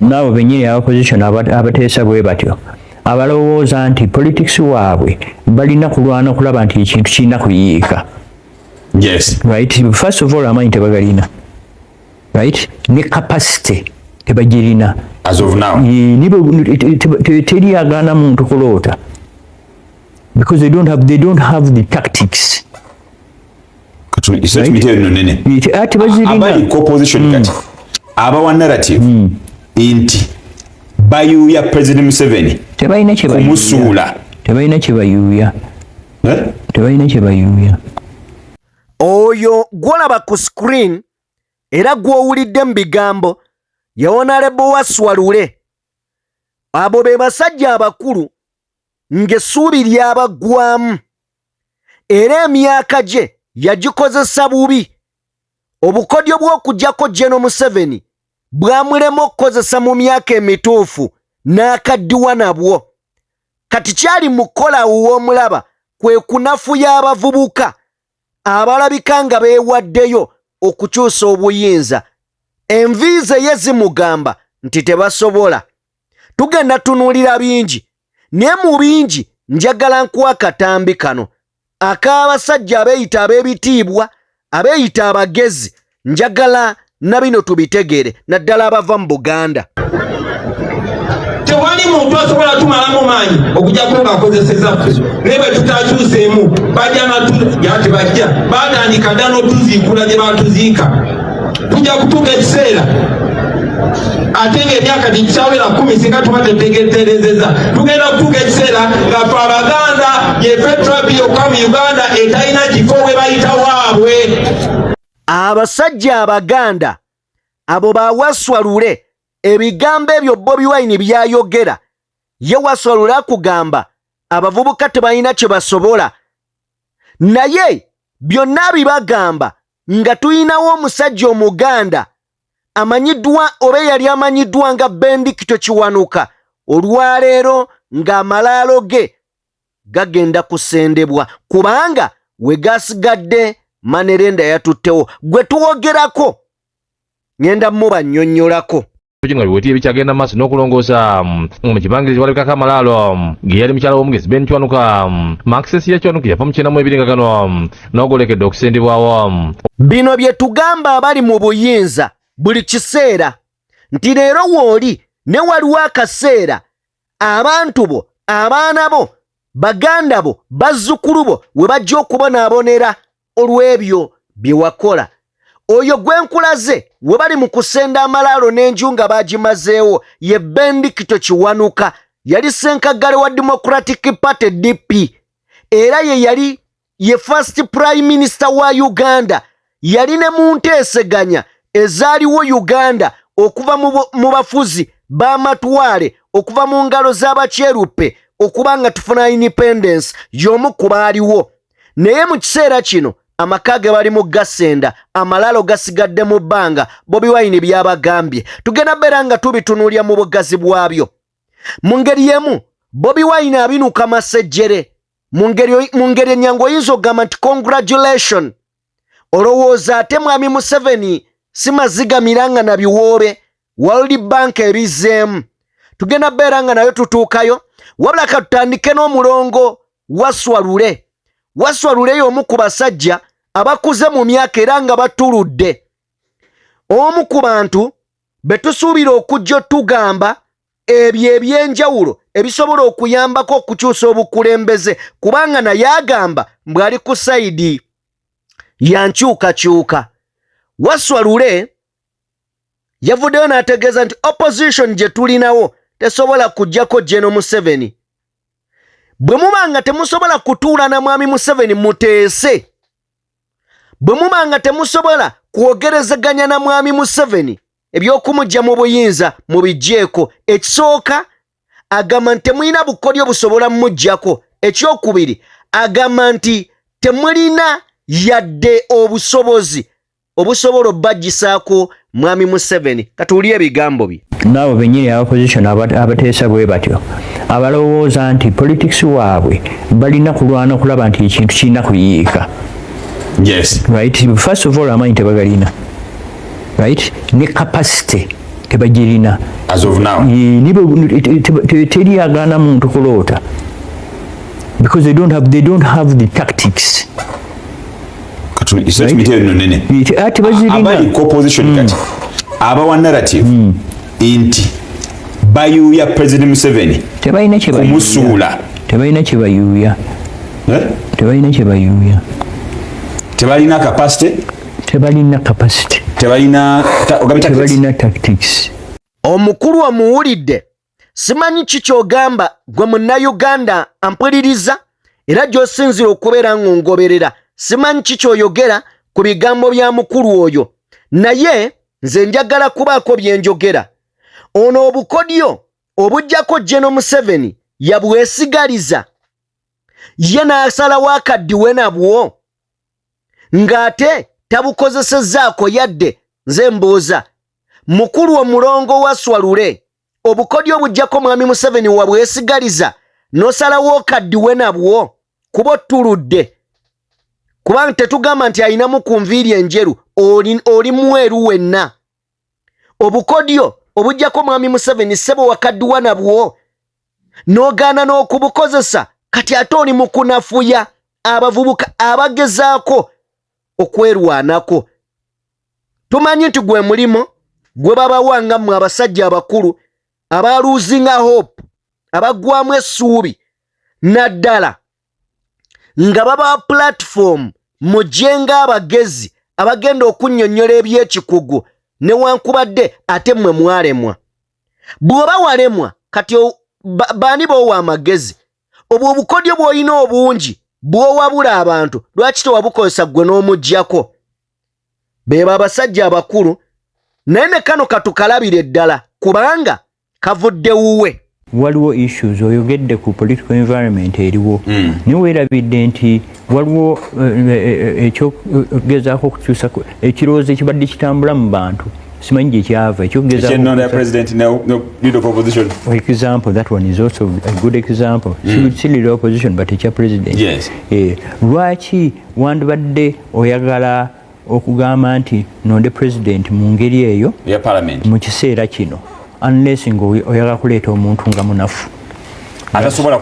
nabo benyini opposition abateesa bwe batyo abalowooza nti politics waabwe balina kulwana kulaba nti ekintu kirina kuyiika. Yes. Right? First of all, amanyi tebagalina. Right? Ne capacity tebagirina. As of now. Teri agana muntu kulota. Because they don't have the tactics. Abali co-opposition kati abawa narrative inti bayuya President Museveni tebalina kye bayuya. Tebalina kye bayuya. Oyo gwolaba ku screen era gwowulidde mu bigambo Honorable Waswalule. Abo be basajja abakulu ng'essuubi ly'abaggwamu era emyaka gye yagikozesa bubi. Obukodyo bw'okuggyako General Museveni bwamulema okukozesa mu myaka emituufu n'akaddiwa nabwo. Kati kyali mu kukola w'omulaba kwe kunafuya abavubuka abalabika nga beewaddeyo okukyusa obuyinza. Enviize ye zimugamba nti tebasobola. Tugenda tunuulira bingi, naye mu bingi njagala nkuwa akatambi kano ak'abasajja abeeyita ab'ebitiibwa, abeeyita abagezi. Njagala na bino tubitegere naddala abava mu Buganda. Tewali muntu asobola tumalamu maanyi okujjako ng'akozeseza ffe naye bwe tutakyuseemu bajja yate bajja baatandika dda n'otuziikula gye baatuziika. Tujja kutuuka ekiseera ate ng'emyaka gikyawera 10 singa tuba tetegeterezeza tugenda kutuuka ekiseera nga ffe Abaganda yefe trabi yokka mu Uganda etalina kifo we bayita waabwe. Abasajja Abaganda abo ba Waswalule ebigambo ebyo Bobi Wine byayogera ye Waswalule akugamba abavubuka tebalina kye basobola, naye byonna bibagamba nga tuyinawo omusajja Omuganda amanyiddwa oba yali amanyiddwa nga Bendikito Kiwanuka olwaleero ng'amalaalo ge gagenda kusendebwa kubanga we gasigadde Mereere yatuttewo gwe tuwogerako ngenda mubannyonnyolako. Nga biwetiye bikyagenda maaso n'okulongoosa mu kibangirizi walabikako amalaalo ge yali mukyala w'omugezi Ben Kiwanuka makisesi ya Kiwanuka yafa mu 92 nga kano n'ogolekedde okusendebwawo. Bino bye tugamba abali mu buyinza buli kiseera nti leero wooli ne waliwo akaseera abantu bo, abaana bo, baganda bo, bazzukulu bo we bajja okubonaabonera olw'ebyo bye wakola. Oyo gwenkulaze we bali mu kusenda amalaalo n'enju nga bagimazeewo ye Bendikito Kiwanuka yali ssenkagale wa Democratic Party DP era ye yali ye first prime minister wa Uganda. Yali ne mu nteeseganya ezaaliwo Uganda okuva mu bafuzi b'amatwale okuva mu ngalo z'abakyeruppe okuba nga tufuna independence y'omu ku baaliwo. Naye mu kiseera kino amaka ge bali mu gasenda amalaalo gasigadde mu bbanga. Bobi Wine byabagambye tugenda beera nga tubitunuulya mu bugazi bwabyo. Mu ngeri yemu Bobi Wine abinuka masejjere mu ngeri ennyangu oyinza okugamba nti congratulation. Olowooza ate mwami Museveni si Maziiga miranga na biwoobe World Bank ebizeemu. Tugenda beera nga nayo tutuukayo wabula katutandike n'omulongo Waswalule. Waswalule y'omu ku basajja abakuze mu myaka era nga batuludde. Omu ku bantu be tusuubira okujja tugamba ebyo ebyenjawulo ebisobola okuyambako okukyusa obukulembeze kubanga naye agamba mbw'ali ku sayidi ya nkyukakyuka. Waswalule yavuddeyo n'ategeeza nti opposition gye tulinawo tesobola kuggyako General Museveni. Bwe muba nga temusobola kutuula na mwami Museveni muteese, bwe muba nga temusobola kwogerezeganya na mwami Museveni ebyokumujja mu buyinza mubijjeeko. Ekisooka agamba nti temulina bukodyo busobola mujjako. Ekyokubiri agamba nti temulina yadde obusobozi obusobola obbagisaako mwami Museveni. Katuulye ebigambo bye. Nabo benyini opposition abateesa bwe batyo abalowooza nti politics waabwe balina kulwana kulaba nti ekintu kirina kuyiika. Yes. Right? First of all, amanyi tebagalina. Right? Ne capacity tebagirina as of now. Teri agana muntu kulota because they don't have the tactics. Ati abali opposition kati abawa narrative inti bayuya President Museveni kumusuula tebalina kye bayuya tebalina capacity tebalina tactics. Omukulu amuwulidde simanyi kikyogamba gwe munnayuganda ampuliriza era gy'osinzira okubeera ng'ongoberera simanyi kikyoyogera ku bigambo bya mukulu oyo naye nze njagala kubaako bye njogera. Ono obukodyo obujjako General Museveni yabwesigaliza ye n'asalawo akaddiwe nabwo ng'ate tabukozesezzaako yadde nze mbooza mukulu omulongo wa Swalule obukodyo obujjako mwami Museveni wabwesigaliza n'osalawo okaddiwe nabwo kuba ottuludde kubanga tetugamba nti ayinamu ku nviiri enjeru oli mweru wenna. Obukodyo obujjako mwami Museveni ssebo wakaddiwa nabwo n'ogaana n'okubukozesa kati ate oli mu kunafuya abavubuka abagezaako okwerwanako. Tumanyi nti gwe mulimo gwe babawanga mmwe abasajja abakulu abaluuzinga hope abaggwamu essuubi naddala nga baba platform mujenga abagezi abagenda okunnyonnyola eby'ekikugu newankubadde ate mmwe mwalemwa. Bw'oba walemwa kati baani b'owa amagezi obwo obukodyo bw'olina obungi bw'owabula abantu lwaki tewabukozesa ggwe n'omuggyako? Beeba abasajja abakulu naye ne kano katukalabire ddala kubanga kavudde wuwe. Waliwo issues oyogedde ku political environment eriwo niwe weerabidde nti waliwo ekyogezaako okukyusa ekirowoozo ekibadde kitambula mu bantu simanyi gye kyava example that one is also a good example si leader opposition but ekya president. Lwaki wandibadde oyagala okugamba nti nonde president mu ngeri eyo mu kiseera kino unless oyagala kuleeta omuntu nga munafu tasobola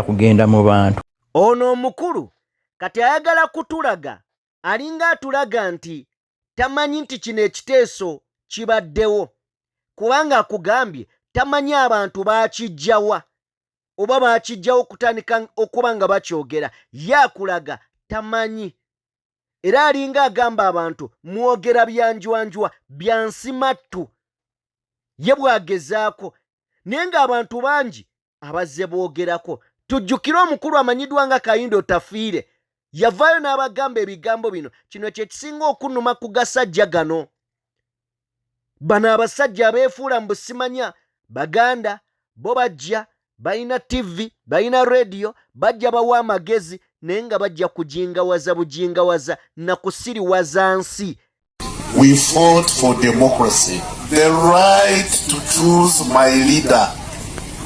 kugenda mu bantu. Ono omukulu kati ayagala kutulaga alinga atulaga nti tamanyi nti kino ekiteeso kibaddewo kubanga akugambye tamanyi abantu baakijjawa oba baakijjawo kutandika okuba nga bakyogera ye akulaga tamanyi era alinga agamba abantu mwogera byanjwanjwa byansimattu ye bwagezaako naye ng'abantu bangi abazze boogerako. Tujjukire omukulu amanyiddwa nga Kayindo Tafiire yavaayo n'abagamba ebigambo bino kino kye kisinga okunnuma ku gasajja gano. Bano abasajja abeefuula mbu simanya baganda bo bajja balina TV balina radio bajja bawa amagezi naye nga bajja kujingawaza bujingawaza na kusiriwaza nsi. We fought for democracy, the right to choose my leader.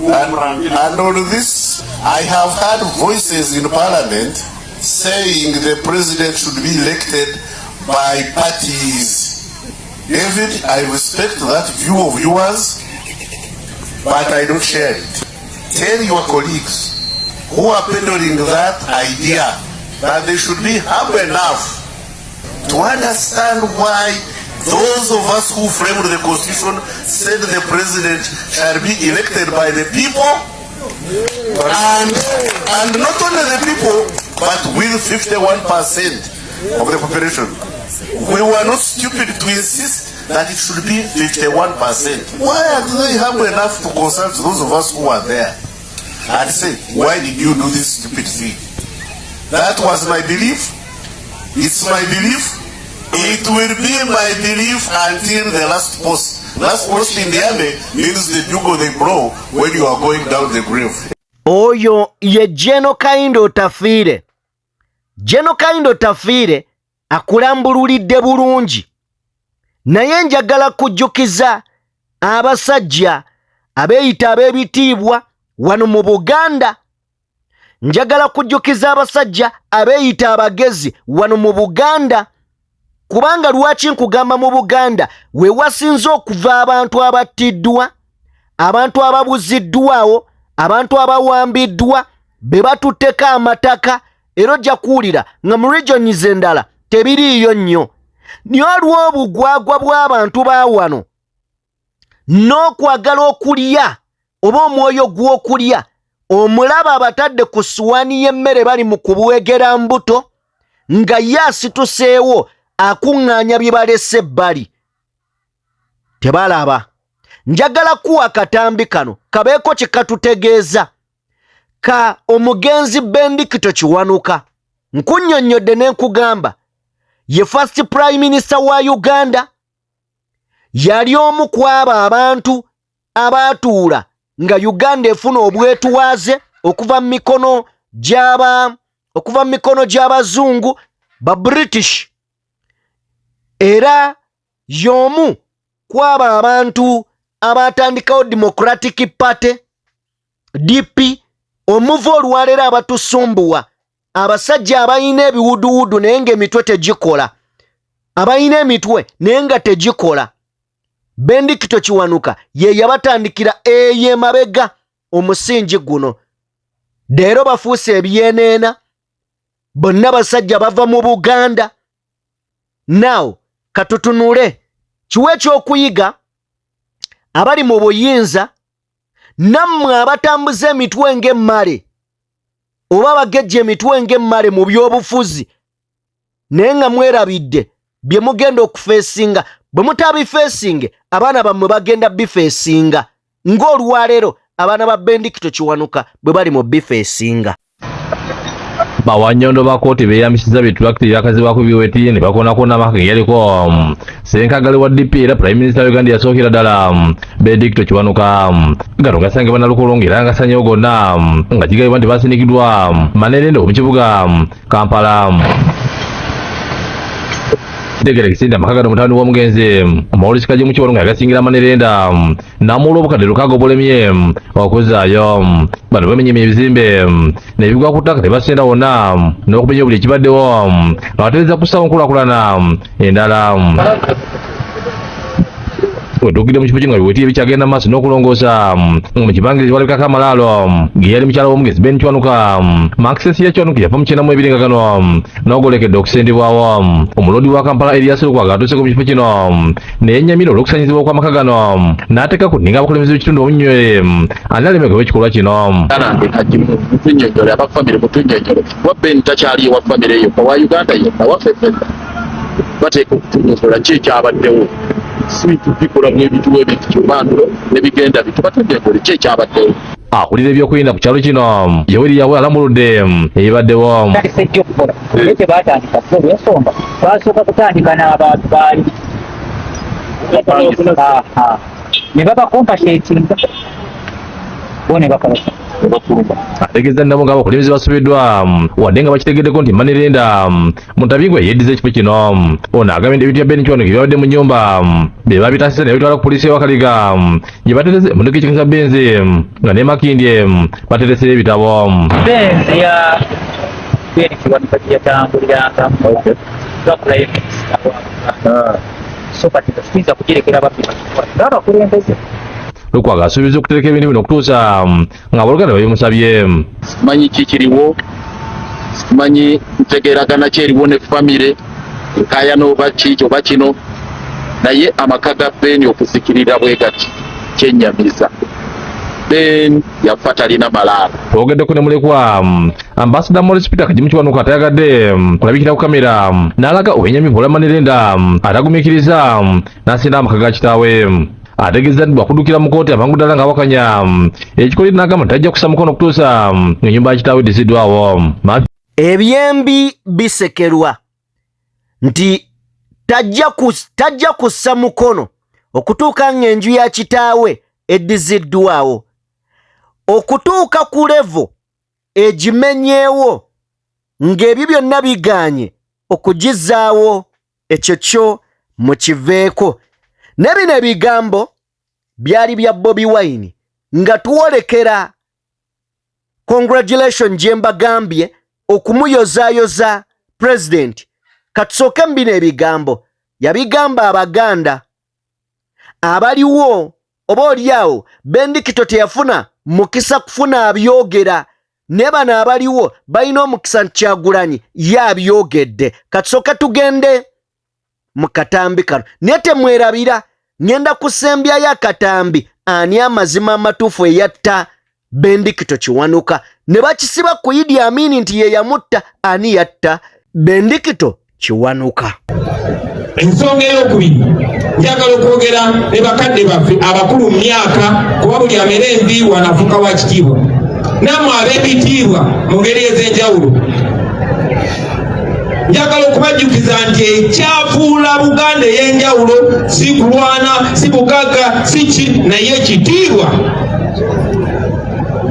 And on this, I have heard voices in parliament saying the president should be elected by parties. David, I respect that view of yours, but I don't share it. Tell your colleagues who are peddling that idea that they should be humble enough to understand why those of us who framed the constitution said the president shall be elected by the people and not only the people but with 51% of the population. We were not stupid to insist that it should be 51%. Why are they humble enough to consult those of us who are there and say, why did you do this stupid thing? That was my belief. It's my belief. It will be my belief until the last post. Last post in the army means the bugle they blow when you are going down the grave. Oyo ye General Kayindo Tafiire. General Kayindo Tafiire akulambululidde bulungi. Naye njagala kujjukiza abasajja abeeyita ab'ebitiibwa wano mu Buganda. Njagala kujjukiza abasajja abeeyita abagezi wano mu Buganda kubanga lwaki nkugamba mu Buganda we wasinze okuva abantu abattiddwa, abantu ababuziddwawo, abantu abawambiddwa be batutteko amataka, era ojja kuwulira nga mu regions endala tebiriiyo nnyo. Niyo olw'obugwagwa bw'abantu ba wano n'okwagala okulya oba omwoyo gw'okulya omulaba abatadde ku suwaani y'emmere bali mu kubwegera mbuto nga ye asituseewo akuŋŋaanya bye balese ebbali. Tebalaba. Njagala kuwa katambi kano kabeeko kye katutegeeza ka omugenzi Bendikito Kiwanuka. Nkunnyonnyodde ne nkugamba ye first prime minister wa Uganda, yali omu ku abo abantu abaatuula nga Uganda efuna obwetuwaze okuva mu mikono gy'Abazungu ba British, era y'omu ku abo abantu abatandikawo Democratic Party DP, omuva olwaleero abatusumbuwa, abasajja abayina ebiwuduwudu naye ng'emitwe tegikola, abayina emitwe naye nga tegikola. Bendikito Kiwanuka ye yabatandikira eyo emabega omusingi guno. Leero bafuuse ebyeneena, bonna basajja bava mu Buganda. Now katutunule kiwe ekyokuyiga abali mu buyinza, nammwe abatambuza emitwe ng'emmale oba bagejja emitwe ng'emmale mu by'obufuzi, naye nga mwerabidde bye mugenda okufeesinga. Bwe mutabifeesinge abaana bammwe bagenda bifeesinga ng'olwaleero abaana ba Bendikito Kiwanuka bwe bali mu bifeesinga. Bawanyondo ba kooti beeyambisiza bitulakiti byakazibwako biweti ne bakoonakona amaka geyaliko ssenkaggale wa DP era Prime Minister Uganda yasookera ddala Bendikito Kiwanuka. Gano gasangibwa Nalukolongo era ngasanyewo gonna nga kigambibwa nti basinikiddwa Maneere mu kibuga Kampala. Kitegere kisinda makagano mutani wa mugenzi Amawulire kaje mu Kiwanuka yagasingira Maneere namuula obukadde lukaaga obulemye okuzaayo. Bano bamenyemye ebizimbe nebigwa ku ttaka tebasenda wonna n'okumenya buli ekibaddewo abatereeza kusawo nkulaakulana endala. Wetuukidde mu kifo kino nga biweti ebikyagenda maaso n'okulongoosa mu kibangirizi walabikako amalaalo ge yali mukyala w'omugezi Kiwanuka. Maziiga Kiwanuka yafa mu 92 nga gano n'ogolekedde okusendebwawo. Omuloodi wa Kampala Erias Lukwago atuuseko mu kifo kino neyennyamira olw'okusanyizibwa okw'amaka gano n'ateeka ku nninga abakulembeze b'ekitundu omunywere ani alemegwa ekikolwa kino. Mutunnyonnyole abafamire mutunnyonnyole wabbe ntakyali ewa famire eyo owa Uganda yonna wafefena bateeka okutunnyonnyola ki ekyabaddewo. Sweet bikola n'ebintu ebyo bandulo nebigenda bitubatunnyonnyole ki ekyabaddewo. Akulira ebyokuyinda ku kyalo kino Yoweri yawe alamuludde ebibaddewo. Ete batandika ensonga basooka kutandika n'abantu baali ne babakompashetinga bo ne bakolesa. Ategeeza nabo ng'abakulembeze basubiddwa wadde nga bakitegeddeko nti Maneere Mutabingwa yeddiza ekifo kino. Ono agambye nti ebintu bya Beni Kiwanuka byabadde mu nnyumba be babitaasisa ne babitwala ku poliisi y'Awakaliga gye baterese emmotoka ekikisa Benzi nga ne Makindye baterese ebitabo. Benzi ya Beni Kiwanuka gye yatambulirangamu nga Prime Minister wa Uganda. So kati tukiza kugirekera abakulembeze. Lukwago asuubiza okutereka ebintu bino okutuusa ng'aboluganda babimusabye. Simanyi kikiriwo, simanyi ntegeeragana kyeriwo ne famire nkaayana oba kiki oba kino, naye amaka ga Beni okusikirira bwe gati kyennyamiza. Beni yafa talina malaalo. Twogeddeko ne mulekwa Ambassador Maurice Peter Kajimu Kiwanuka atayagadde kulabikira ku kamera n'alaga obwenyamivu olwa Maneere atagumiikiriza n'asinda amaka ga kitaawe. Ategeeza nti bwakuddukira mu kooti amangu ddala ng'awakanya ekikolere n'agamba nti tajja kussa mukono okutuusa ng'ennyumba ya kitaawe eddiziddwawo. Ebyembi bisekerwa nti tajja kussa mukono okutuuka ng'enju ya kitaawe eddiziddwawo, okutuuka ku levo egimenyeewo ng'ebyo byonna biganye okugizaawo, ekyo kyo mukiveeko. Ne bino ebigambo byali bya Bobi Wine nga tuwolekera congratulation gye mbagambye okumuyozaayoza president Katusooke mbino ebigambo yabigamba Abaganda abaliwo oba oliawo Bendikito teyafuna mukisa kufuna abyogera ne bano abaliwo balina omukisa Kyagulanyi yabyogedde. Katusooke tugende mu katambi kano naye temwerabira ngenda kusembyayo akatambi ani amazima amatuufu eyatta Bendikito Kiwanuka ne bakisiba ku Idi Amini nti ye yamutta. Ani yatta Bendikito Kiwanuka? Ensonga ey'okubiri njagala okwogera ne bakadde baffe abakulu mu myaka kuba buli abeera enviirwa anafuuka wa kitiibwa. Nammwe ab'ebitiibwa mu ngeri ez'enjawulo njagala okubajjukiza nti ekyafuula Buganda ey'enjawulo si kulwana, si bugagga, si ki, naye ekitiibwa.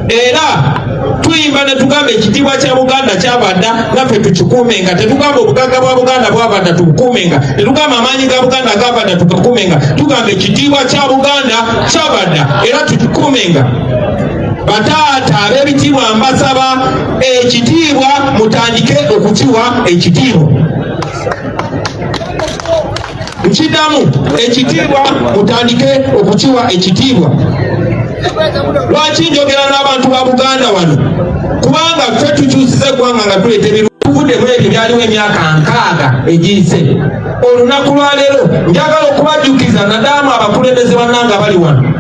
Era tuyimba ne tugamba ekitiibwa kya Buganda kyabadda naffe tukikuumenga. Tetugamba obugagga bwa Buganda bwabadda tubukuumenga, tetugamba amaanyi ga Buganda gabadda tugakuumenga. Tugamba ekitiibwa kya Buganda kyabadda era tukikuumenga. Bataata ab'ebitiibwa mbasaba ekitiibwa mutandike okukiwa ekitiibwa. Nkiddamu ekitiibwa mutandike okukiwa ekitiibwa. Lwaki njogera n'abantu ba Buganda wano? Kubanga ffe tukyusiza eggwanga nga tuleeta ebirungi. Tuvudde mu ebyo byaliwo emyaka 6 egiyise. Olunaku lwa leero njagala okubajjukiza naddamu abakulembeze bannanga bali wano.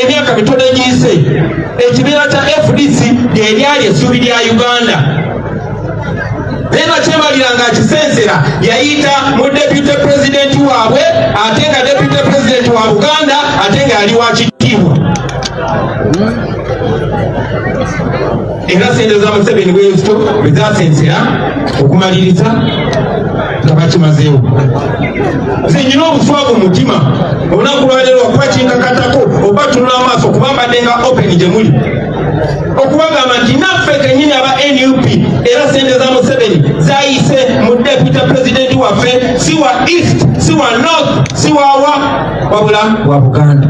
Emyaka mitono egiyise ekibiina kya FDC lyali essuubi lya Uganda. Nena kyemalira nga akisensera yayita mu deputy president waabwe ate nga deputy president wa Buganda ate nga yali wa kitiibwa. Era sente za Museveni bwezito bwe zasensera okumaliriza nga bakimazeewo. Nze nyina obuswavu mu mutima olunaku lwaleero okubakinkakatako oba tunula amaaso kuba mbadde nga open gye muli okubagamba nti naffe kennyini aba NUP era sente za Museveni zayise mu deputy president waffe si wa east si wa north si wa wabula wa Buganda.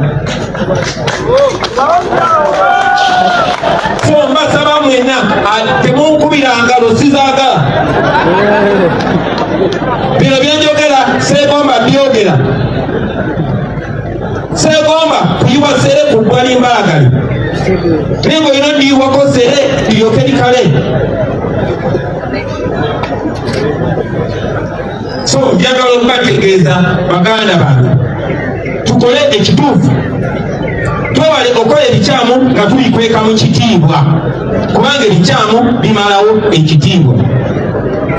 So mbasaba mwena temunkubira ngalo sizaagala. Bino byenjogera Segomba byogera. Segomba kuyiwa sere ku ggwali mbaagali. Nengo ino ndiyiwako sere liyoke likale. So njagala okubategeeza Baganda bange tukole ekituufu. Twewale okola ebikyamu nga tubikweka mu kitiibwa kubanga ebikyamu bimalawo ekitiibwa.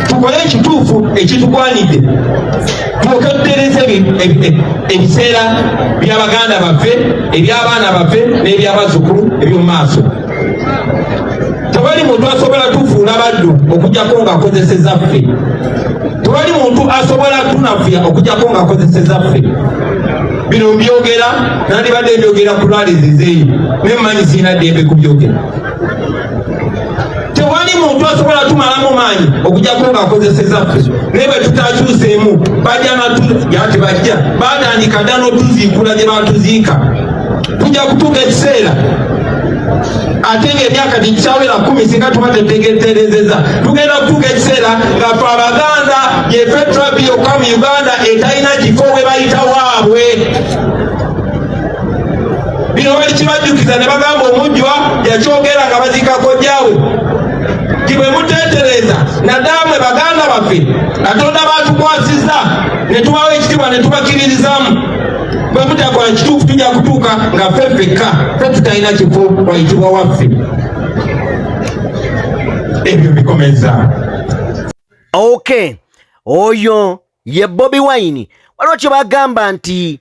Tukole ekituufu ekitugwanidde tulyoke tutereeze ebiseera by'Abaganda baffe eby'abaana baffe n'eby'abazzukulu eby'omu maaso. Tewali muntu asobola tufuula baddu okugjako ng'akozesezza ffe. Tewali muntu asobola tunafuya okugjako ng'akozesezza ffe. Bino mbyogera nandibadde mbyogera ku lwalizizeeyo naye mmanyi sirina ddembe kubyogera. Tewali muntu asobola tumalamu maanyi okugjako ng'akozesezza ffe naye bwe tutakyuseemu bajja yate bajja batandika dda n'otuziikula gye batuziika. Tujja kutuuka ekiseera ate ng'emyaka gikyawera 10 singa tuba tetegeterezeza tugenda kutuuka ekiseera nga ffe Abaganda yeffe trabi yokka mu Uganda etalina kifo we bayita waabwe. Bino bali kibajjukiza ne bagamba omujjwa yakyogera nga baziika kojjaawe. Ti bwe muteetereza naddamwe Baganda baffe Katonda batukwasizza ne tubawo ekitiibwa ne tubakiririzaamu. Bwe mutakola kituufu tujja kutuuka nga ffe ffekka ffe tutalina kifo wayitibwa waffe. Ebyo bikomeza. Okay, oyo ye Bobi Wine. Waliwo kye bagamba nti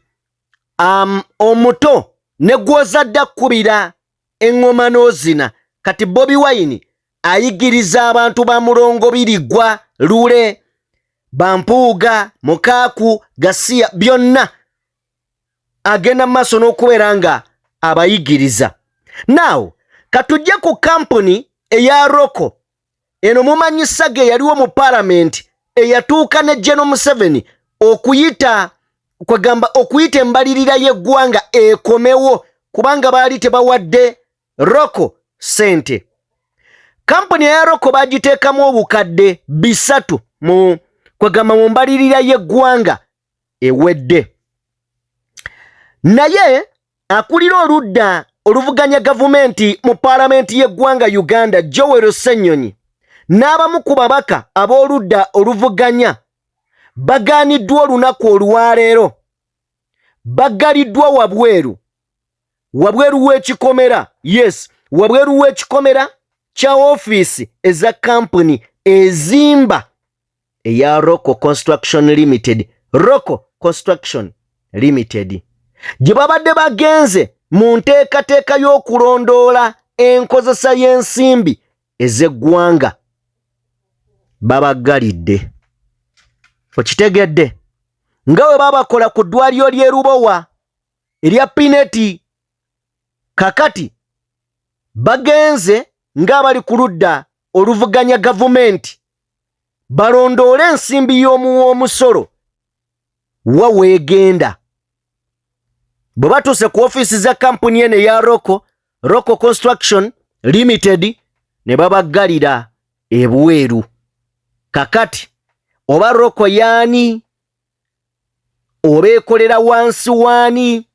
omuto ne gw'ozadde akkubira eŋŋoma n'ozina. Kati Bobi Wine ayigiriza abantu ba Mulongo Birigwa, Lule, Bampuuga, Mukaaku, Gasiya byonna agenda mu maaso n'okubeera nga abayigiriza. Now katujje ku kampuni eya Roko. Eno mumanyi Sage yaliwo mu Parliament eyatuuka ne General Museveni okuyita embalirira y'eggwanga ekomewo kubanga baali tebawadde Roko sente. kampuni ya Roko bagiteekamu obukadde 3 kwegamba mu mbalirira y'eggwanga ewedde. Naye akulira oludda oluvuganya gavumenti mu paalamenti y'eggwanga Uganda, Joel Ssenyonyi, n'abamu ku babaka ab'oludda oluvuganya bagaaniddwa olunaku olwaleero, baggaliddwa wabweru w'ekikomera, yes, wabweru w'ekikomera kya ofiisi eza kampuni ezimba eya Roko Construction Limited, Roko Construction Limited, gye babadde bagenze mu nteekateeka y'okulondoola enkozesa y'ensimbi ez'eggwanga. Babaggalidde. Okitegedde? Nga bwe babakola ku ddwaliro ly'e Lubowa erya Pineti, kakati bagenze ng'abali ku ludda oluvuganya gavumenti balondoole ensimbi y'omusolo wa weegenda. Bwe batuuse ku ofiisi za kampuni eno eya Roko Construction Limited, ne babaggalira ebweru. Kakati oba Roko yaani, oba ekolera wansi waani?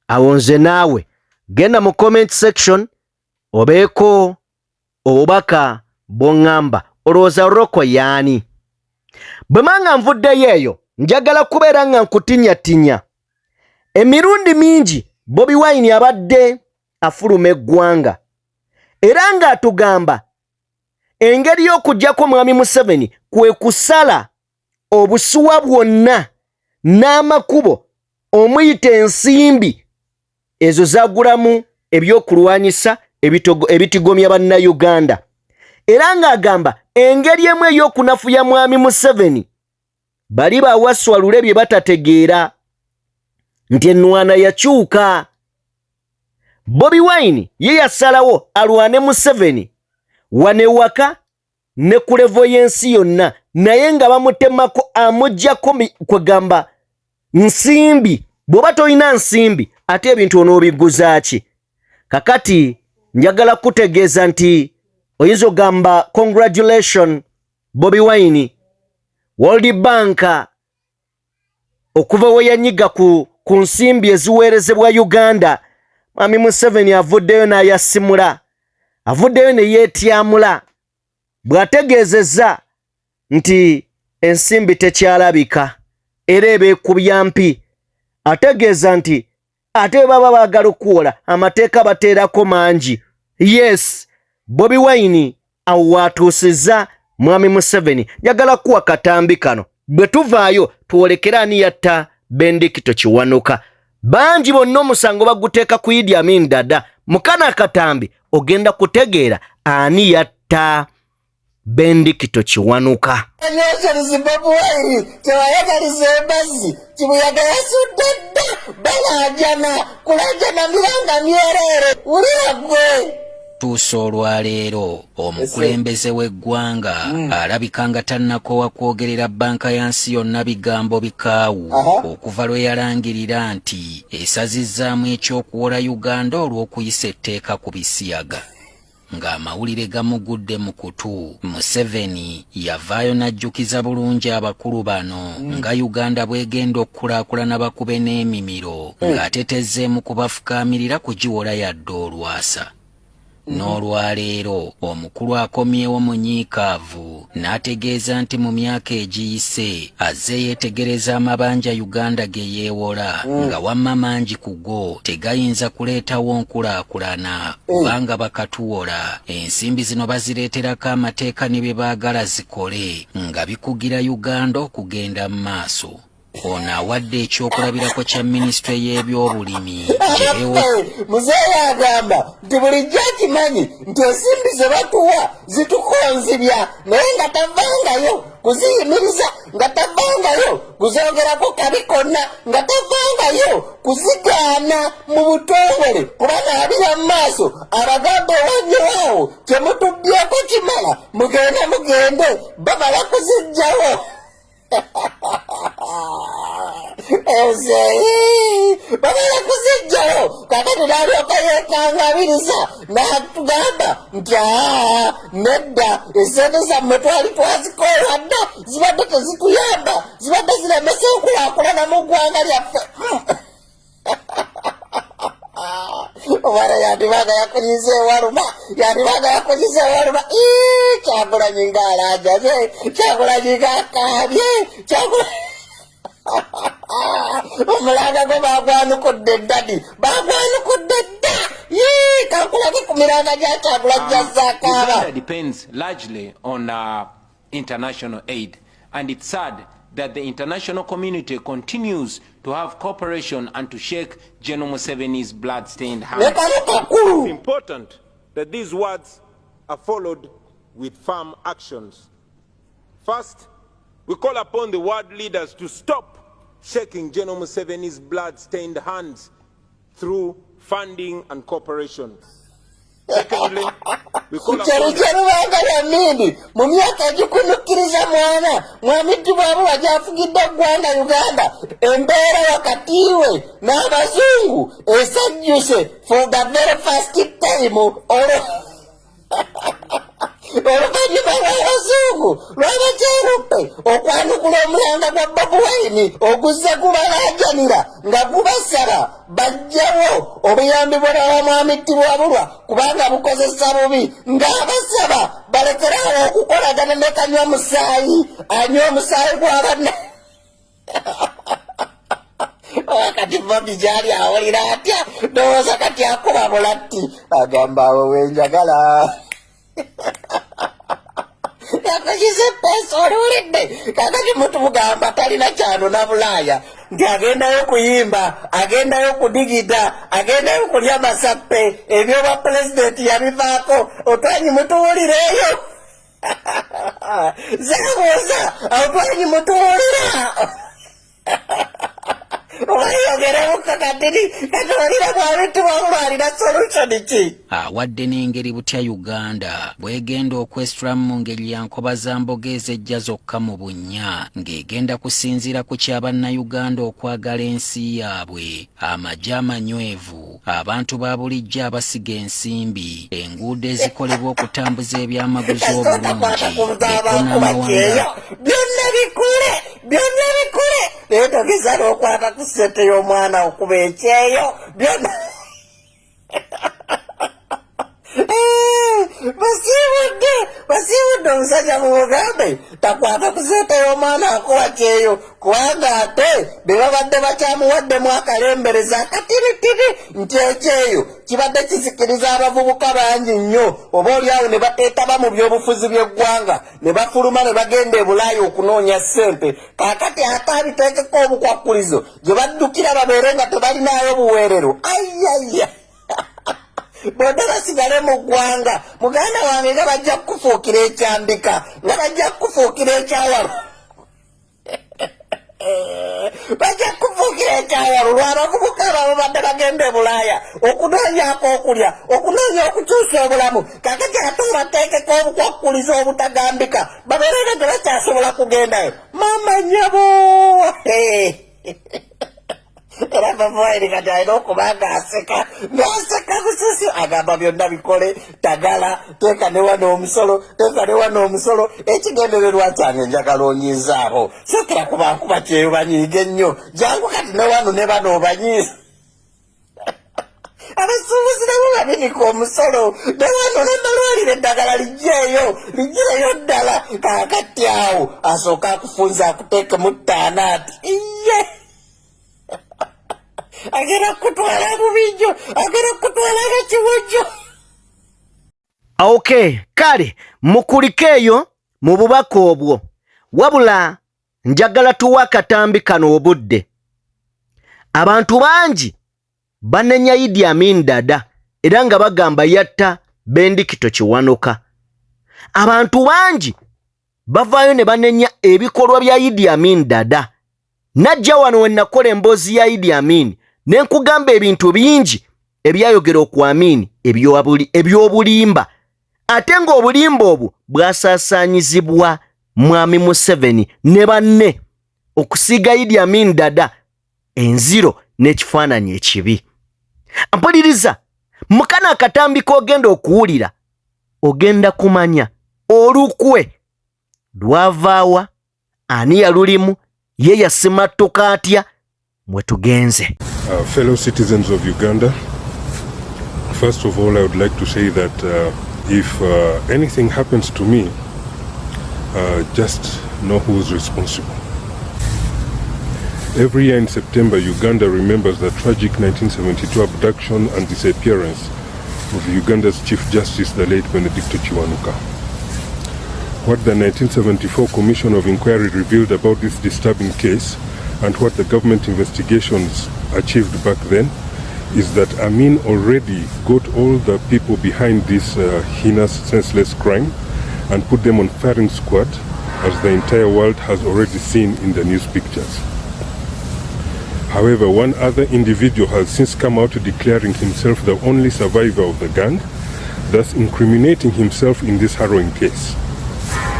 Awo nze naawe genda mu comment section obeeko obubaka bw'oŋŋamba olowooza Roko yaani. Bwe manga nvuddeyo eyo njagala kubeera nga nkutinyatinya. Emirundi mingi Bobi Wine abadde afuluma eggwanga era ng'atugamba engeri y'okuggyako Mwami Museveni kwe kusala obusuwa bwonna n'amakubo omuyita ensimbi ezo zagulamu ebyokulwanyisa ebitigomya bannayuganda, era ng'agamba engeri emu ey'okunafuya Mwami Museveni bali bawaswalule bye batategeera nti ennwana yakyuka. Bobi Wine ye yasalawo alwane Museveni wanewaka ne ku levo y'ensi yonna, naye nga bamutemako amuggyako kwegamba nsimbi. Bw'oba tolina nsimbi ate ebintu onoobiguza ki? Kakati njagala kutegeeza nti oyinza ogamba congratulation Bobi Wine, World Bank okuva we yanyiga ku nsimbi eziweerezebwa Uganda, Mwami Museveni avuddeyo n'ayasimula, avuddeyo ne yeetyamula. Bw'ategeezezza nti ensimbi tekyalabika era ebeekubya mpi, ategeeza nti ate baba baagala okuwola amateeka bateerako mangi. Yes, Bobi Wine awo waatuusizza Mwami Museveni. Njagala kuwa katambi kano, bwe tuvaayo tuwolekera ani yatta Bendikito Kiwanuka. Bangi bonna omusango baguteeka ku Idi Amin Dada. Mukana akatambi ogenda kutegeera ani yatta Bendikito Kiwanuka. Anyeserizi Bobi Wine tewayagaliza embazzi kibuyaga yasuddedda balajana kulajana miranga Mereere ulira gwe. Tuusa olwaleero omukulembeze w'eggwanga alabika nga tannakowa kwogerera bbanka yansi yonna bigambo bikaawu okuva lwe yalangirira nti esazizzaamu ekyokuwola Uganda olw'okuyisa etteeka ku bisiyaga. Ng'amawulire gamugudde mu kutu, Museveni yavaayo n'ajjukiza bulungi abakulu bano nga Uganda bw'egenda okukulaakulana bakube n'emimiro ng'atetezzeemu kubafukaamirira kugiwola yadde olwasa. N'olwaleero omukulu akomyewo munyiikaavu n'ategeeza nti mu myaka egiyise azze yeetegereza amabanja Uganda ge yeewola nga wamma mangi ku go tegayinza kuleetawo nkulaakulana kubanga bakatuwola ensimbi zino bazireeterako amateeka ne bye baagala zikole nga bikugira Uganda okugenda mu maaso. Ono awadde ekyokulabirako kya minisitule y'ebyobulimi muzeeyi agamba nti bulijjo akimanyi nti ensimbi ze batuwa zitukonzibya naye nga tavangayo kuziyimiriza, nga tavangayo kuzongerako kabi konna, nga tavangayo kuzigaana mu butongole kuba naabira mu maaso abagamba owannyowawo kyemutubyeko kimala mugende bamala kuziggyawo. Bamala kuzijjayo kakati n'alyoka yeekanga n'atulabiriza n'atugamba nti nedda esente zammwe twali twazikola dda zibadde tezituyamba zibadde ziremesa okulaakulana mu ggwanga lyaffe. Omwana yandibaga yakunyiza ewaluma Kyagulanyi ng'alajaze Kyagulanyi ng'akaabye omulanga gwe bagwanukudde ddadi bagwanukudde dda kankulage ku miranga gya Kyagulanyi gyazzaakaaba. Uganda depends largely on international aid, and it's sad that the international community continues to have cooperation and to shake General Museveni's blood-stained hands. It's important that these words are followed with firm actions. First, we call upon the world leaders to stop shaking General Museveni's blood-stained hands through funding and cooperation. Secondly, we call upon mu myaka gikunukkiriza mwami Tibwabu wajafugidde eggwanga Uganda embeera wakati we n'abazungu esajjuse for the very first time oluvannyuma lw'abazungu lw'abakyeruppe okwanukula omulanga gwa Bobi Wine oguzze gubalaajanira nga gubasaba bajjawo obuyambi bw'olwa mwami Tibwabulwa kubanga bukozesa bubi ng'abasaba balekerawo okukolagana ne kanywa musaayi anywa omusaayi gw'abanna. Kati Bobi gyali awulira atya ndowooza kati akuba bulatti agamba awo wenjagala yakozize pesa oluwulidde kakati mutugamba talina kyano na Bulaaya nti agendayo kuyimba agendayo kudigida agendayo kulya masappe ebyo bwa pulezidenti yabivaako otwanyi mutuwulireeyo zabuuza otwanyi mutuwulira awadde n'engeri butya Uganda bw'egenda okwesitulamu mu ngeri ya nkobazamboga ez'ejja zokka mu bunnya ng'egenda kusinziira ku ky'Abannayuganda okwagala ensi yaabwe, amagye amanywevu, abantu ba bulijjo abasiga ensimbi, enguudo ezikolebwa okutambuza ebyamaguzi obulungi, ekko n'amawanga byonna bikule naye togeza n'okwata ku ssente y'omwana okuba ekyeyo byonna basiibudde omusajja mu Bugambe takwata ku ssente y'omwana akuba kyeyo kubanga ate be babadde bakyamuwaddemu akalembereza akatinitini nti ekyeyo kibadde kisikiriza abavubuka bangi nnyo oba oliawo ne bateetaba mu byobufuzi by'eggwanga ne bafuluma ne bagenda e Bulaaya okunoonya ssente kaakati ate abiteekeko obukwakkulizo gye baddukira babeere nga tebalinaayo buweerero ayaya bonna basigale mu ggwanga muganda wange nga bajja kukufuukira ekyambika nga bajja kukufuukira ekyawalo bajja kukufuukira ekyawalo lw'abavubuka ababo badde bagenda e Bulaaya okunoonyaako okulya okunoonya okukyusa obulamu kakati ate obateekeko obukwakkulizo obutagambika babeere nga tebakyasobola kugendayo mama nyabo era Bobi kati alina okuba ng'aseka bususi agamba byonna bikole tagala teeka ne wano omusolo ekigendererwa kyange njagala onyiizaawo sokera kubankuba kyeyo banyiige nnyo jangu kati ne wano ne bano obanyiiza abasuubuzi nabo babinika omusolo ne wano nemalwalire eddagala lijjeeyo ddala kaakati awo asooka akufunza akuteekemu ttaanaati iye agera kutwala bubijjo agera kutwala ekiwujjo. Okay, kale mukulike eyo mu bubaka obwo wabula njagala tuwa akatambi kano obudde. Abantu bangi banenya Idi Amin Dada era nga bagamba yatta Bendikito Kiwanuka. Abantu bangi bavaayo ne banenya ebikolwa bya Idi Amin Dada. Najja wano wennakola emboozi ya Idi Amin ne nkugamba ebintu bingi ebyayogera ku Amin ebyobulimba ate ng'obulimba obwo bwasaasaanyizibwa mwami Museveni ne banne okusiiga Idi Amin Dada enziro n'ekifaananyi ekibi. Mpuliriza mukana akatambi k'ogenda okuwulira ogenda kumanya olukwe lwavaawa, ani yalulimu, ye yasimattuka atya, mwe tugenze. Fellow citizens of Uganda, first of all I would like to say that if anything happens to me, just know who's responsible. Every year in September, Uganda remembers the tragic 1972 abduction and disappearance of Uganda's Chief Justice, the late Benedicto Kiwanuka. What the 1974 Commission of Inquiry revealed about this disturbing case and what the government investigations achieved back then is that Amin already got all the people behind this heinous, senseless crime and put them on firing squad, as the entire world has already seen in the news pictures. However, one other individual has since come out declaring himself the only survivor of the gang, thus incriminating himself in this harrowing case.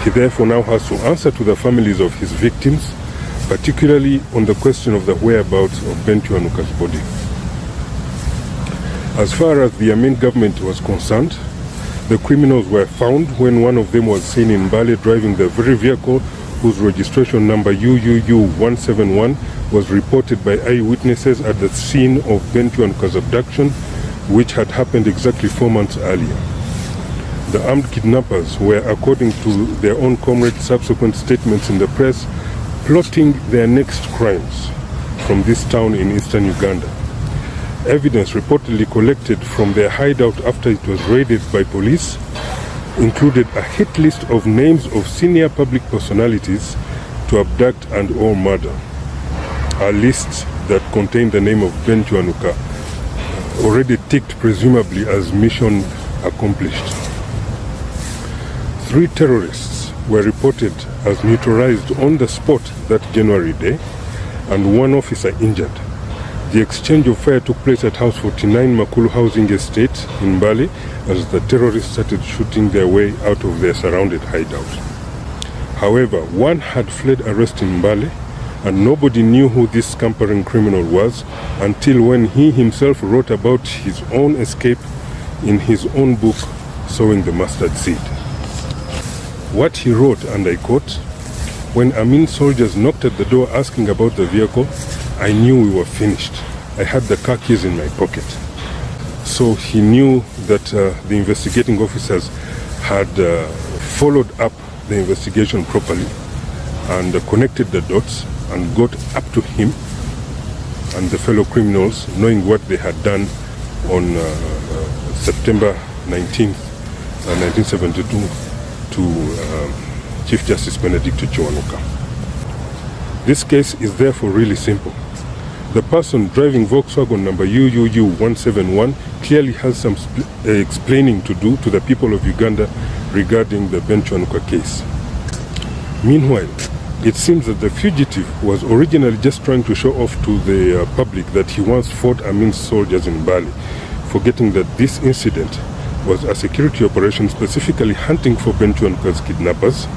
He therefore now has to answer to the families of his victims, particularly on the question of the whereabouts of Kiwanuka's body. As far as the Amin government was concerned, the criminals were found when one of them was seen in Mbale driving the very vehicle whose registration number UUU 171 was reported by eyewitnesses at the scene of Kiwanuka's abduction, which had happened exactly 4 months earlier. The armed kidnappers were, according to their own comrades' subsequent statements in the press, plotting their next crimes from this town in eastern Uganda. Evidence reportedly collected from their hideout after it was raided by police included a hit list of names of senior public personalities to abduct and or murder. A list that contained the name of Kiwanuka, already ticked presumably as mission accomplished. 3 terrorists were reported as neutralized on the spot that January day, and 1 officer injured. The exchange of fire took place at House 49 Makulu Housing Estate in Mbale as the terrorists started shooting their way out of their surrounded hideout. However, one had fled arrest in Mbale, and nobody knew who this scampering criminal was until when he himself wrote about his own escape in his own book, Sowing the Mustard Seed. What he wrote, and I quote, "When Amin soldiers knocked at the door asking about the vehicle, I knew we were finished. I had the car keys in my pocket." So he knew that the investigating officers had followed up the investigation properly and connected the dots and got up to him and the fellow criminals, knowing what they had done on September 19th, 1972 to Chief Justice Benedicto Kiwanuka. This case is therefore really simple. The person driving Volkswagen number UUU 171 clearly has some explaining to do to the people of Uganda regarding the Kiwanuka case. Meanwhile, it seems that the fugitive was originally just trying to show off to the public that he once fought Amin's soldiers in Bali, forgetting that this incident was a security operation specifically hunting for Kiwanuka's kidnappers,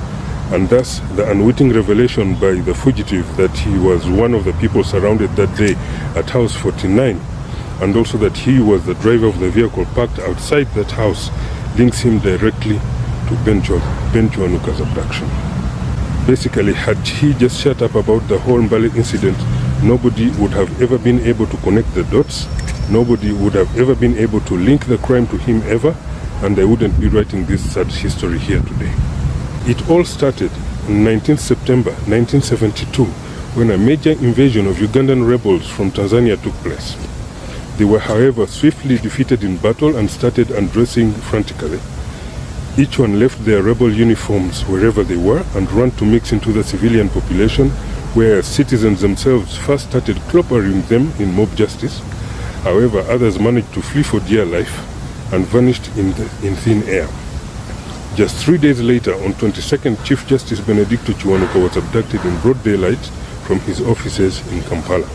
and thus the unwitting revelation by the fugitive that he was one of the people surrounded that day at House 49, and also that he was the driver of the vehicle parked outside that house, links him directly to Kiwanuka's abduction. Basically, had he just shut up about the whole Mbale incident, nobody would have ever been able to connect the dots, nobody would have ever been able to link the crime to him ever, and I wouldn't be writing this sad history here today. It all started on 19th September 1972 when a major invasion of Ugandan rebels from Tanzania took place. They were, however, swiftly defeated in battle and started undressing frantically. Each one left their rebel uniforms wherever they were and ran to mix into the civilian population, where citizens themselves first started clobbering them in mob justice. However, others managed to flee for dear life and vanished in thin air. Just 3 days later, on 22nd, Chief Justice Benedicto Kiwanuka was abducted in broad daylight from his offices in Kampala.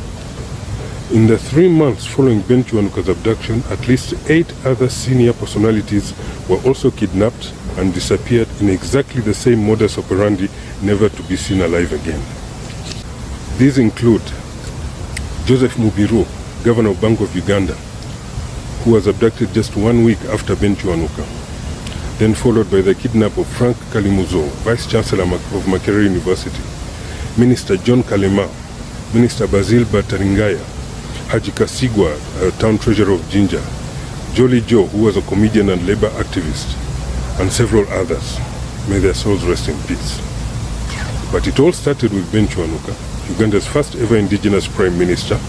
In the 3 months following Kiwanuka's abduction, at least 8 other senior personalities were also kidnapped and disappeared in exactly the same modus operandi, never to be seen alive again. These include Joseph Mubiru, Governor of Bank of Uganda, who who was abducted just 1 week after Ben Kiwanuka, then followed by the kidnap of Frank Kalimuzo, Vice Chancellor of Mereere University, Minister John Kalema, Minister Basil Bataringaya, Haji Kasigwa, Town Treasurer of Jinja, Jolly Joe, who was a comedian and labor activist, and several others. May their souls rest in peace. But it all started with Ben Kiwanuka, Uganda's first ever indigenous prime minister,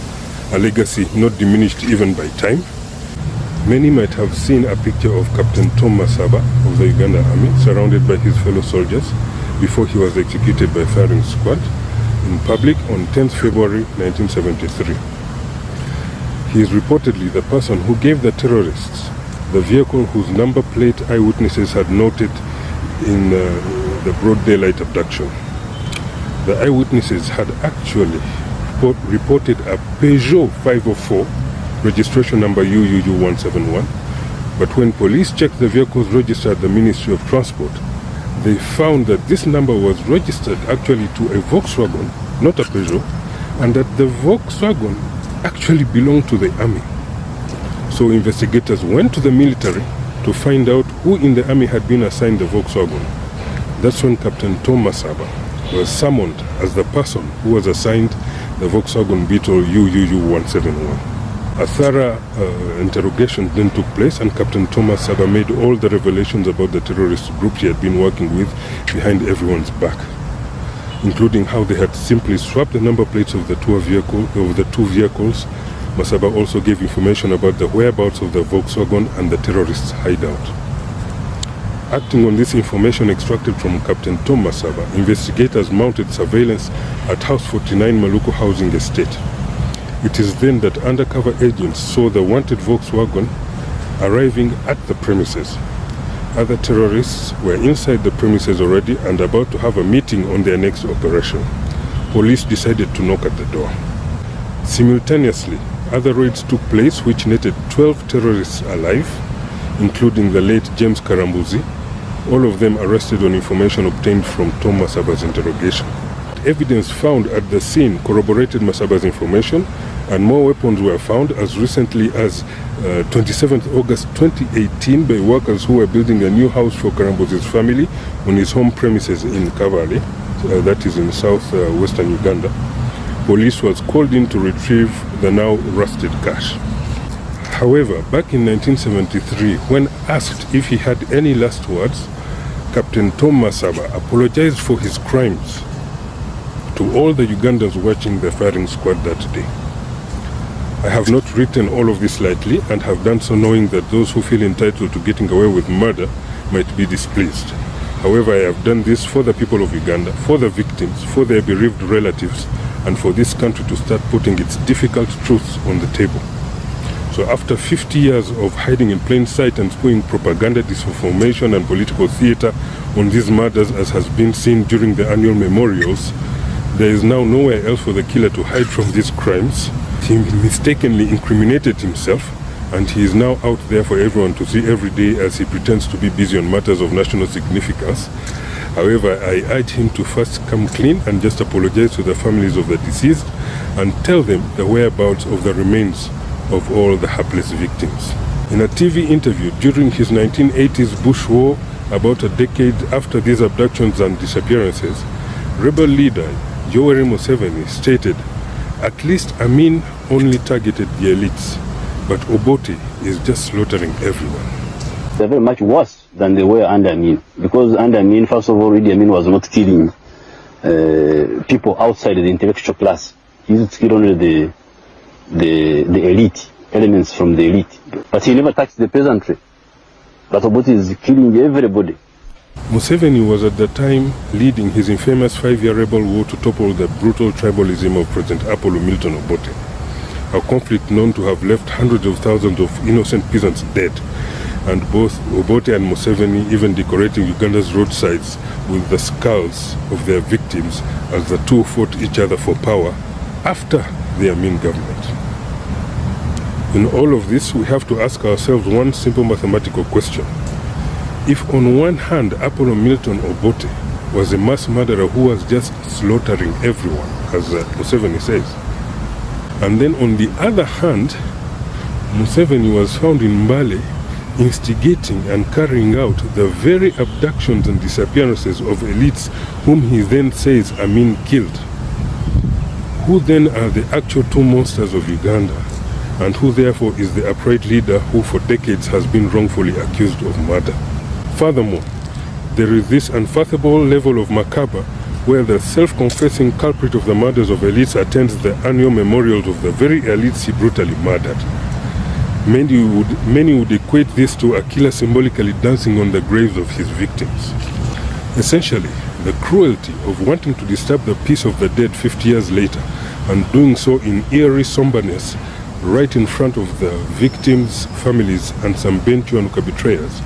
a legacy not diminished even by time. Many might have seen a picture of Captain Tom Masaba of the Uganda Army surrounded by his fellow soldiers before he was executed by firing squad in public on 10th February 1973. He is reportedly the person who gave the terrorists the vehicle whose number plate eyewitnesses had noted in the broad daylight abduction. The eyewitnesses had actually reported a Peugeot 504 registration number UUU171, but when police checked the vehicle's register at the Ministry of Transport, they found that this number was registered actually to a Volkswagen, not a Peugeot, and that the Volkswagen actually belonged to the army. So investigators went to the military to find out who in the army had been assigned the Volkswagen. That's when Captain Tom Masaba was summoned as the person who was assigned the Volkswagen Beetle UUU171. A thorough interrogation then took place, and Captain Thomas Masaba made all the revelations about the terrorist group he had been working with behind everyone's back, including how they had simply swapped the number plates of the two vehicles. Masaba also gave information about the whereabouts of the Volkswagen and the terrorists' hideout. Acting on this information extracted from Captain Tom Masaba, investigators mounted surveillance at House 49 Maluku Housing Estate. It is then that undercover agents saw the wanted Volkswagen arriving at the premises. Other terrorists were inside the premises already and about to have a meeting on their next operation. Police decided to knock at the door. Simultaneously, other raids took place which netted 12 terrorists alive, including the late James Karambuzi, all of them arrested on information obtained from Tom Masaba's interrogation. Evidence found at the scene corroborated Masaba's information, and more weapons were found as recently as 27th August 2018 by workers who were building a new house for Karambuzi's family on his home premises in Kavale, that is in southwestern Uganda. Police was called in to retrieve the now rusted cash. However, back in 1973, when asked if he had any last words, Captain Tom Masaba apologized for his crimes to all the Ugandans watching the firing squad that day. I have not written all of this lightly and have done so knowing that those who feel entitled to getting away with murder might be displeased. However, I have done this for the people of Uganda, for the victims, for their bereaved relatives, and for this country to start putting its difficult truths on the table. So after 50 years of hiding in plain sight and spewing propaganda, disinformation and political theater on these murders as has been seen during the annual memorials, there is now nowhere else for the killer to hide from these crimes. He mistakenly incriminated himself, and he is now out there for everyone to see every day as he pretends to be busy on matters of national significance. However, I urge him to first come clean and just apologize to the families of the deceased and tell them the whereabouts of the remains of all the hapless victims. In a TV interview during his 1980s Bush War, about a decade after these abductions and disappearances, rebel leader Yoweri Museveni stated, "At least Amin only targeted the elites, but Obote is just slaughtering everyone." They're very much worse than they were under Amin, because under Amin, first of all, Idi Amin was not killing people outside the intellectual class. He used to kill only the elite, elements from the elite. But he never touched the peasantry. But Obote is killing everybody. Museveni was at the time leading his infamous 5-year rebel war to topple the brutal tribalism of President Apollo Milton Obote, a conflict known to have left hundreds of thousands of innocent peasants dead, and both Obote and Museveni even decorating Uganda's roadsides with the skulls of their victims as the two fought each other for power after the Amin government. In all of this, we have to ask ourselves one simple mathematical question. If on one hand Apollo Milton Obote was a mass murderer who was just slaughtering everyone, as Museveni says, and then on the other hand, Museveni was found in Mbale instigating and carrying out the very abductions and disappearances of elites whom he then says Amin killed. Who then are the actual two monsters of Uganda, and who therefore is the upright leader who for decades has been wrongfully accused of murder? Furthermore, there is this unfathomable level of macabre where the self-confessing culprit of the murders of elites attends the annual memorials of the very elites he brutally murdered. Many would equate this to a killer symbolically dancing on the graves of his victims. Essentially, the cruelty of wanting to disturb the peace of the dead 50 years later, and doing so in eerie somberness right in front of the victims' families and some Kiwanuka betrayers.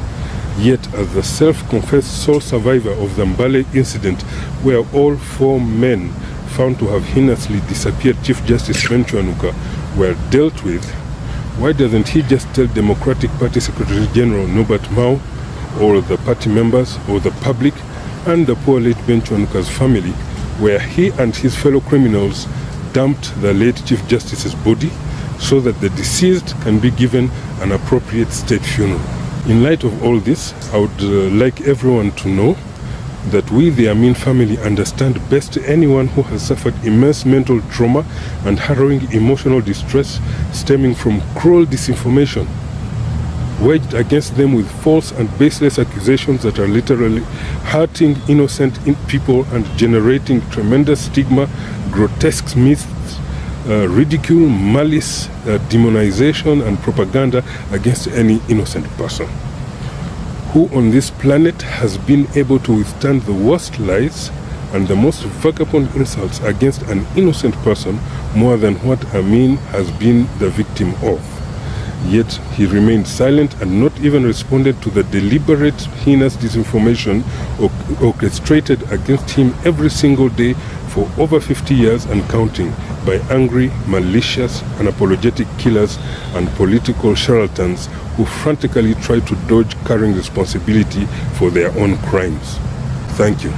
Yet, as the self-confessed sole survivor of the Mbale incident, where all 4 men found to have heinously disappeared Chief Justice Kiwanuka were dealt with, why doesn't he just tell Democratic Party Secretary General Norbert Mao, or the party members, or the public, and the poor late Kiwanuka's family, where he and his fellow criminals dumped the late Chief Justice's body, so that the deceased can be given an appropriate state funeral? In light of all this, I would like everyone to know that we, the Amin family, understand best anyone who has suffered immense mental trauma and harrowing emotional distress stemming from cruel disinformation waged against them with false and baseless accusations that are literally hurting innocent people and generating tremendous stigma, grotesque myths, ridicule, malice, demonization and propaganda against any innocent person. Who on this planet has been able to withstand the worst lies and the most vagabond insults against an innocent person more than what Amin has been the victim of? Yet he remained silent and not even responded to the deliberate, heinous disinformation orchestrated against him every single day for over 50 years and counting by angry, malicious, unapologetic killers and political charlatans who frantically try to dodge carrying responsibility for their own crimes. Thank you.